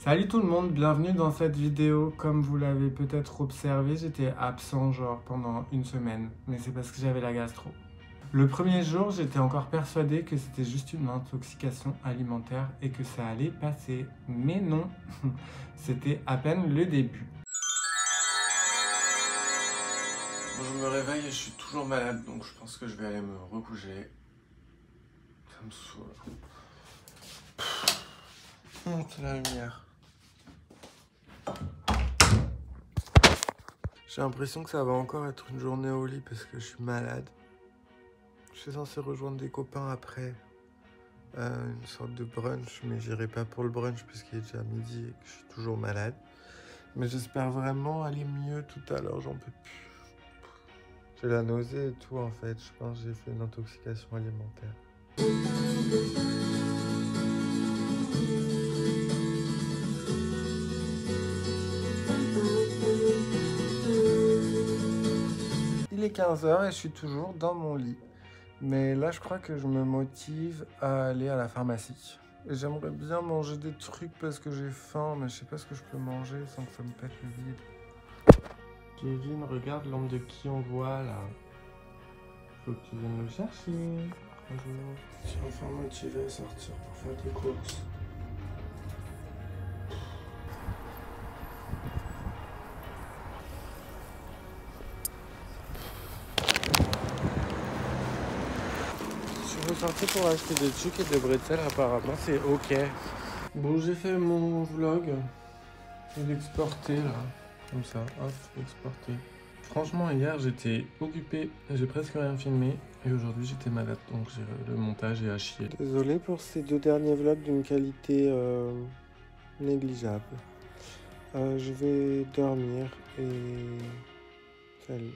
Salut tout le monde, bienvenue dans cette vidéo. Comme vous l'avez peut-être observé, j'étais absent genre pendant une semaine, mais c'est parce que j'avais la gastro. Le premier jour, j'étais encore persuadée que c'était juste une intoxication alimentaire et que ça allait passer. Mais non, c'était à peine le début. Bon, je me réveille et je suis toujours malade, donc je pense que je vais aller me recoucher. Ça me saoule. Monte la lumière. J'ai l'impression que ça va encore être une journée au lit parce que je suis malade. Je suis censé rejoindre des copains après une sorte de brunch, mais j'irai pas pour le brunch puisqu'il est déjà midi et que je suis toujours malade. Mais j'espère vraiment aller mieux tout à l'heure, j'en peux plus. J'ai la nausée et tout en fait, je pense que j'ai fait une intoxication alimentaire. Il est 15h et je suis toujours dans mon lit. Mais là, je crois que je me motive à aller à la pharmacie. Et j'aimerais bien manger des trucs parce que j'ai faim, mais je sais pas ce que je peux manger sans que ça me pète le vide. Kevin, regarde l'ombre de qui on voit là. Faut que tu viennes le chercher. Bonjour. Je suis enfin motivé à sortir pour faire des courses. Je suis ressorti pour acheter des trucs et des bretzels, apparemment c'est ok. Bon, j'ai fait mon vlog. Je vais l'exporter là, comme ça, hop, exporter. Franchement, hier j'étais occupé, j'ai presque rien filmé. Et aujourd'hui j'étais malade, donc le montage est à chier. Désolé pour ces deux derniers vlogs d'une qualité négligeable. Je vais dormir et... salut.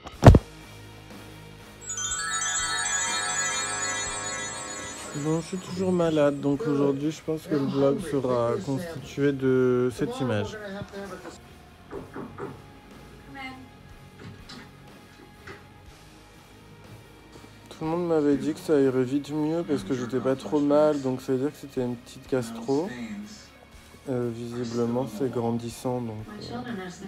Bon, je suis toujours malade, donc aujourd'hui je pense que le vlog sera constitué de cette image. Tout le monde m'avait dit que ça irait vite mieux parce que j'étais pas trop mal, donc ça veut dire que c'était une petite gastro. Visiblement c'est grandissant, donc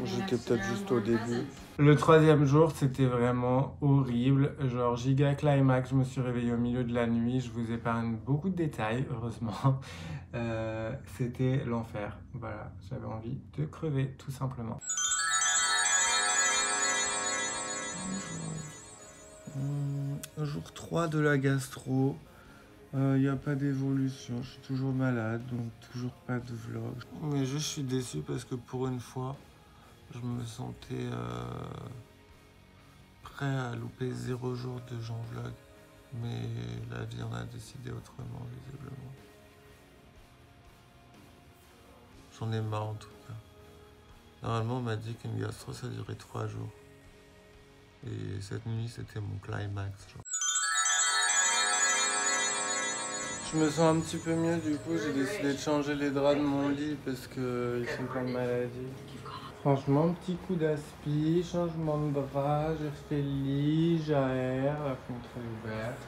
j'étais peut-être juste au début. Le troisième jour c'était vraiment horrible, genre giga climax, je me suis réveillée au milieu de la nuit, je vous épargne beaucoup de détails, heureusement. C'était l'enfer, voilà, j'avais envie de crever tout simplement. Jour 3 de la gastro. Il n'y a pas d'évolution, je suis toujours malade, donc toujours pas de vlog. Mais je suis déçu parce que pour une fois, je me sentais prêt à louper 0 jour de Jean Vlog. Mais la vie en a décidé autrement, visiblement. J'en ai marre en tout cas. Normalement, on m'a dit qu'une gastro, ça durait 3 jours. Et cette nuit, c'était mon climax. Genre. Je me sens un petit peu mieux, du coup j'ai décidé de changer les draps de mon lit parce qu'ils sont plein de maladies. Franchement, petit coup d'aspi, changement de drap, j'ai refait le lit, j'aère, la fenêtre est ouverte.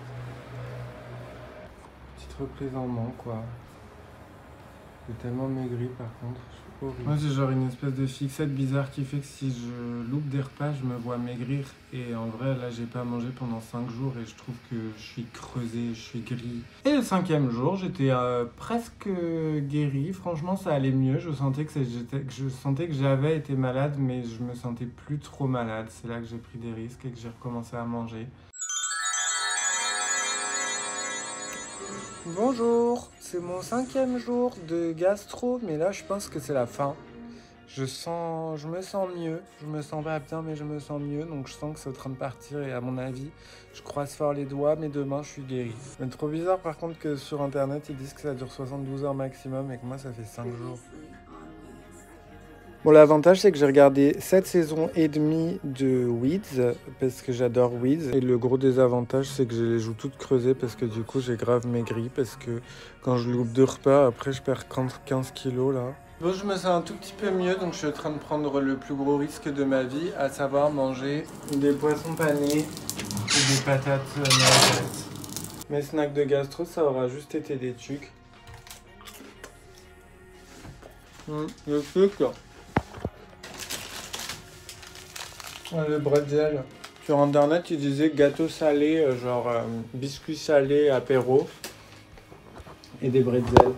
Petite reprise en main quoi. J'ai tellement maigri par contre, je suis horrible. Moi j'ai genre une espèce de fixette bizarre qui fait que si je loupe des repas, je me vois maigrir. Et en vrai là j'ai pas mangé pendant 5 jours et je trouve que je suis creusé, je suis gris. Et le 5e jour j'étais presque guéri, franchement ça allait mieux. Je sentais que j'avais été malade mais je me sentais plus trop malade. C'est là que j'ai pris des risques et que j'ai recommencé à manger. Bonjour, c'est mon 5e jour de gastro, mais là je pense que c'est la fin. Je me sens mieux, je me sens pas bien mais je me sens mieux, donc je sens que c'est en train de partir et à mon avis, je croise fort les doigts, mais demain je suis guéri. C'est trop bizarre par contre que sur internet ils disent que ça dure 72 heures maximum et que moi ça fait 5 jours. Bon, l'avantage, c'est que j'ai regardé 7 saisons et demie de Weeds, parce que j'adore Weeds. Et le gros désavantage, c'est que j'ai les joues toutes creusées, parce que du coup, j'ai grave maigri, parce que quand je loupe 2 repas, après, je perds 15 kilos, là. Bon, je me sens un tout petit peu mieux, donc je suis en train de prendre le plus gros risque de ma vie, à savoir manger des poissons panés et des patates noisettes. Mes snacks de gastro, ça aura juste été des tucs. Le truc. Le bretzel. Sur internet, ils disaient gâteau salé, genre biscuit salé, apéro. Et des bretzels.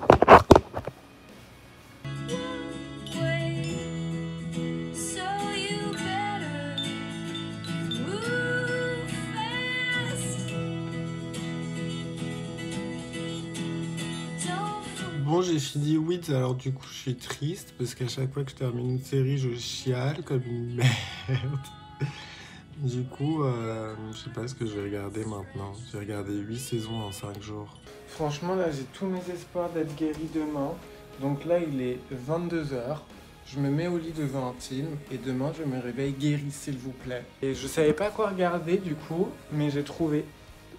Bon, j'ai fini Weeds, alors du coup, je suis triste parce qu'à chaque fois que je termine une série, je chiale comme une merde. Du coup, je sais pas ce que je vais regarder maintenant. J'ai regardé 8 saisons en 5 jours. Franchement, là, j'ai tous mes espoirs d'être guéri demain. Donc là, il est 22h. Je me mets au lit devant un film et demain, je me réveille guéri, s'il vous plaît. Et je savais pas quoi regarder du coup, mais j'ai trouvé.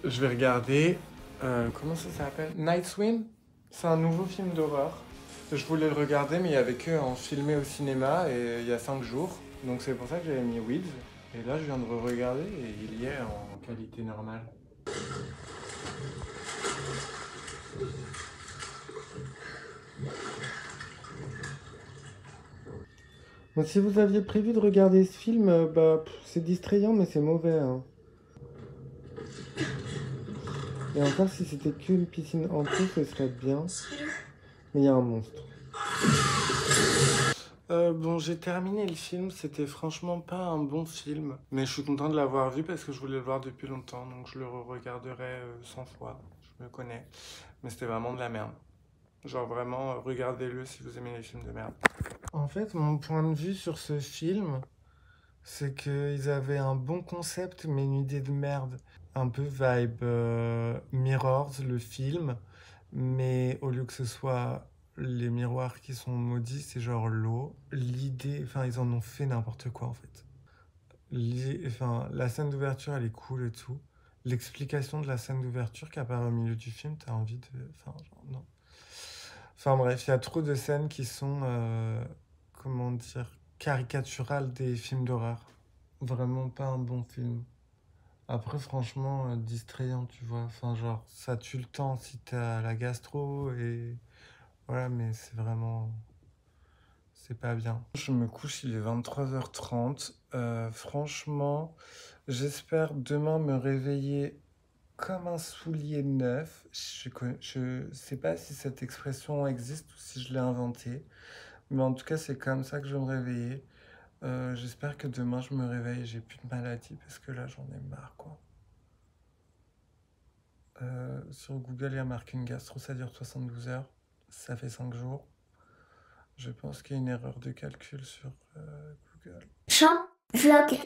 Je vais regarder. Comment ça s'appelle? Night Swim? C'est un nouveau film d'horreur. Je voulais le regarder, mais il y avait que en filmé au cinéma et il y a 5 jours. Donc c'est pour ça que j'avais mis Weeds. Et là, je viens de re-regarder et il y est en qualité normale. Bon, si vous aviez prévu de regarder ce film, c'est distrayant, mais c'est mauvais. Hein. Et encore, si c'était qu'une piscine hantée, ce serait bien. Mais il y a un monstre. Bon, j'ai terminé le film, c'était franchement pas un bon film, mais je suis content de l'avoir vu parce que je voulais le voir depuis longtemps, donc je le regarderai 100 fois, je me connais, mais c'était vraiment de la merde. Genre vraiment, regardez-le si vous aimez les films de merde. En fait, mon point de vue sur ce film, c'est qu'ils avaient un bon concept, mais une idée de merde. Un peu vibe Mirrors, le film, mais au lieu que ce soit les miroirs qui sont maudits, c'est genre l'eau. L'idée, enfin, ils en ont fait n'importe quoi en fait. Enfin, la scène d'ouverture, elle est cool et tout. L'explication de la scène d'ouverture qui apparaît au milieu du film, t'as envie de. Enfin, genre, non. Enfin bref, il y a trop de scènes qui sont, comment dire, caricaturales des films d'horreur. Vraiment pas un bon film. Après, franchement, distrayant, tu vois. Enfin, genre, ça tue le temps si t'as la gastro et voilà, mais c'est vraiment. C'est pas bien. Je me couche, il est 23h30. Franchement, j'espère demain me réveiller comme un soulier neuf. Je sais pas si cette expression existe ou si je l'ai inventée. Mais en tout cas, c'est comme ça que je vais me réveiller. J'espère que demain, je me réveille et j'ai plus de maladie parce que là, j'en ai marre, quoi. Sur Google, il y a marqué une gastro, ça dure 72 heures. Ça fait 5 jours. Je pense qu'il y a une erreur de calcul sur Google. Vlog.